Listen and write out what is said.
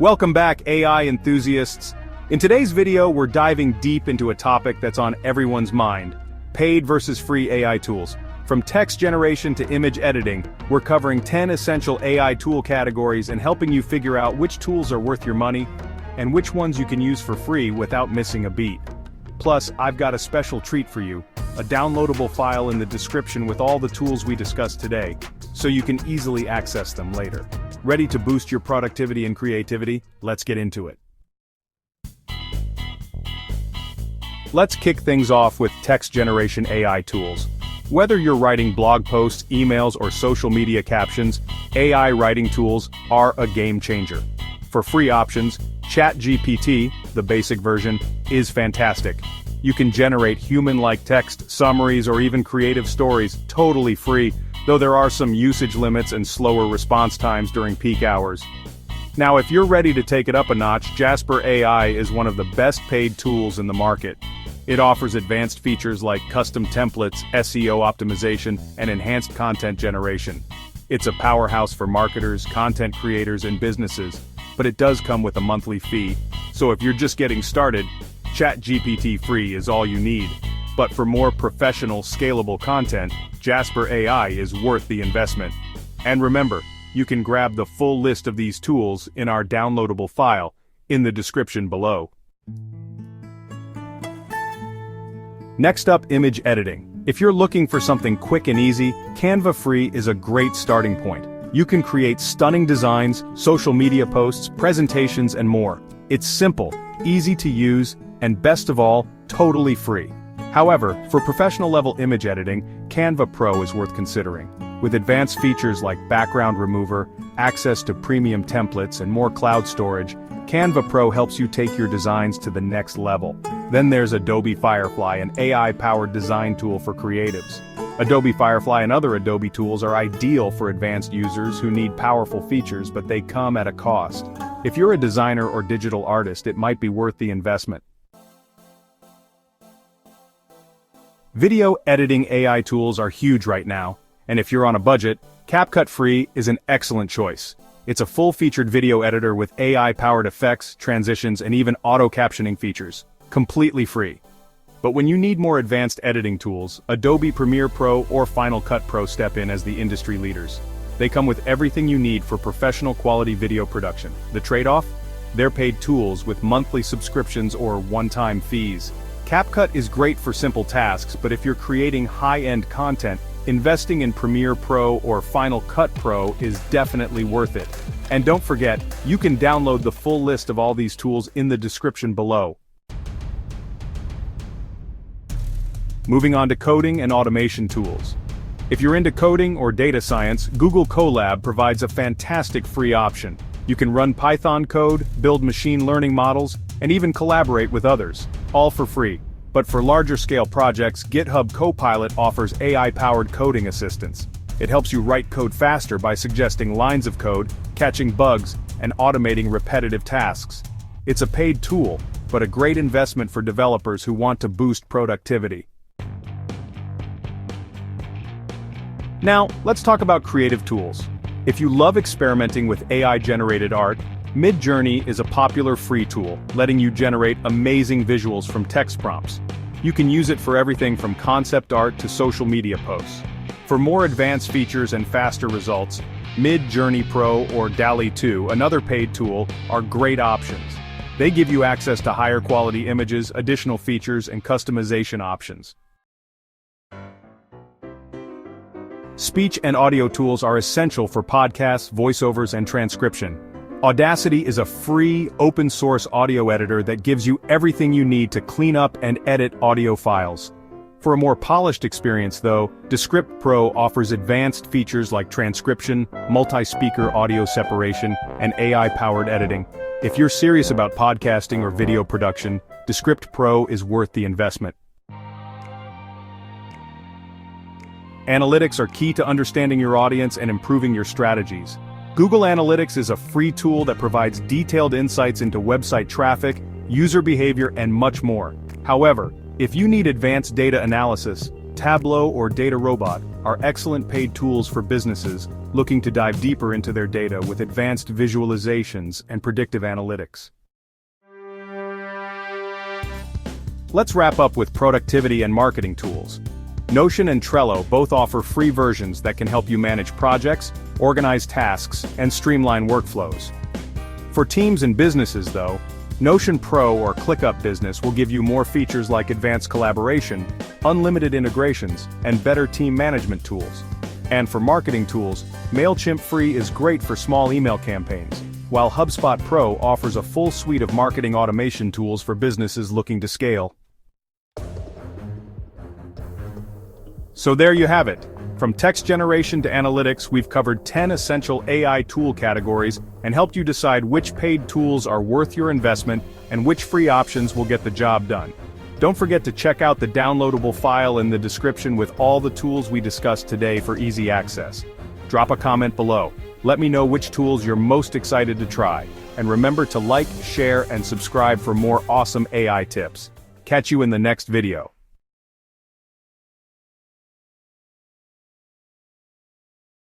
Welcome back, AI enthusiasts. In today's video, we're diving deep into a topic that's on everyone's mind: paid versus free AI tools. From text generation to image editing, we're covering 10 essential AI tool categories and helping you figure out which tools are worth your money and which ones you can use for free without missing a beat. Plus, I've got a special treat for you, a downloadable file in the description with all the tools we discussed today, so you can easily access them later. Ready to boost your productivity and creativity? Let's get into it. Let's kick things off with text generation AI tools. Whether you're writing blog posts, emails, or social media captions, AI writing tools are a game changer. For free options, ChatGPT, the basic version, is fantastic. You can generate human-like text, summaries, or even creative stories totally free, though there are some usage limits and slower response times during peak hours. Now, if you're ready to take it up a notch, Jasper AI is one of the best paid tools in the market. It offers advanced features like custom templates, SEO optimization, and enhanced content generation. It's a powerhouse for marketers, content creators, and businesses, but it does come with a monthly fee, so if you're just getting started, ChatGPT Free is all you need. But for more professional, scalable content, Jasper AI is worth the investment. And remember, you can grab the full list of these tools in our downloadable file in the description below. Next up, image editing. If you're looking for something quick and easy, Canva Free is a great starting point. You can create stunning designs, social media posts, presentations, and more. It's simple, easy to use, and best of all, totally free. However, for professional-level image editing, Canva Pro is worth considering. With advanced features like background remover, access to premium templates, and more cloud storage, Canva Pro helps you take your designs to the next level. Then there's Adobe Firefly, an AI-powered design tool for creatives. Adobe Firefly and other Adobe tools are ideal for advanced users who need powerful features, but they come at a cost. If you're a designer or digital artist, it might be worth the investment. Video editing AI tools are huge right now, and if you're on a budget, CapCut Free is an excellent choice. It's a full-featured video editor with AI-powered effects, transitions, and even auto-captioning features, completely free. But when you need more advanced editing tools, Adobe Premiere Pro or Final Cut Pro step in as the industry leaders. They come with everything you need for professional quality video production. The trade-off? They're paid tools with monthly subscriptions or one-time fees. CapCut is great for simple tasks, but if you're creating high-end content, investing in Premiere Pro or Final Cut Pro is definitely worth it. And don't forget, you can download the full list of all these tools in the description below. Moving on to coding and automation tools. If you're into coding or data science, Google Colab provides a fantastic free option. You can run Python code, build machine learning models, and even collaborate with others, all for free. But for larger-scale projects, GitHub Copilot offers AI-powered coding assistance. It helps you write code faster by suggesting lines of code, catching bugs, and automating repetitive tasks. It's a paid tool, but a great investment for developers who want to boost productivity. Now, let's talk about creative tools. If you love experimenting with AI-generated art, Midjourney is a popular free tool, letting you generate amazing visuals from text prompts. You can use it for everything from concept art to social media posts. For more advanced features and faster results, Midjourney Pro or DALL-E 2, another paid tool, are great options. They give you access to higher quality images, additional features, and customization options. Speech and audio tools are essential for podcasts, voiceovers, and transcription. Audacity is a free, open-source audio editor that gives you everything you need to clean up and edit audio files. For a more polished experience though, Descript Pro offers advanced features like transcription, multi-speaker audio separation, and AI-powered editing. If you're serious about podcasting or video production, Descript Pro is worth the investment. Analytics are key to understanding your audience and improving your strategies. Google Analytics is a free tool that provides detailed insights into website traffic, user behavior, and much more. However, if you need advanced data analysis, Tableau or DataRobot are excellent paid tools for businesses, looking to dive deeper into their data with advanced visualizations and predictive analytics. Let's wrap up with productivity and marketing tools. Notion and Trello both offer free versions that can help you manage projects, organize tasks, and streamline workflows. For teams and businesses though, Notion Pro or ClickUp Business will give you more features like advanced collaboration, unlimited integrations, and better team management tools. And for marketing tools, MailChimp Free is great for small email campaigns, while HubSpot Pro offers a full suite of marketing automation tools for businesses looking to scale. So there you have it. From text generation to analytics, we've covered 10 essential AI tool categories and helped you decide which paid tools are worth your investment and which free options will get the job done. Don't forget to check out the downloadable file in the description with all the tools we discussed today for easy access. Drop a comment below. Let me know which tools you're most excited to try. And remember to like, share, and subscribe for more awesome AI tips. Catch you in the next video.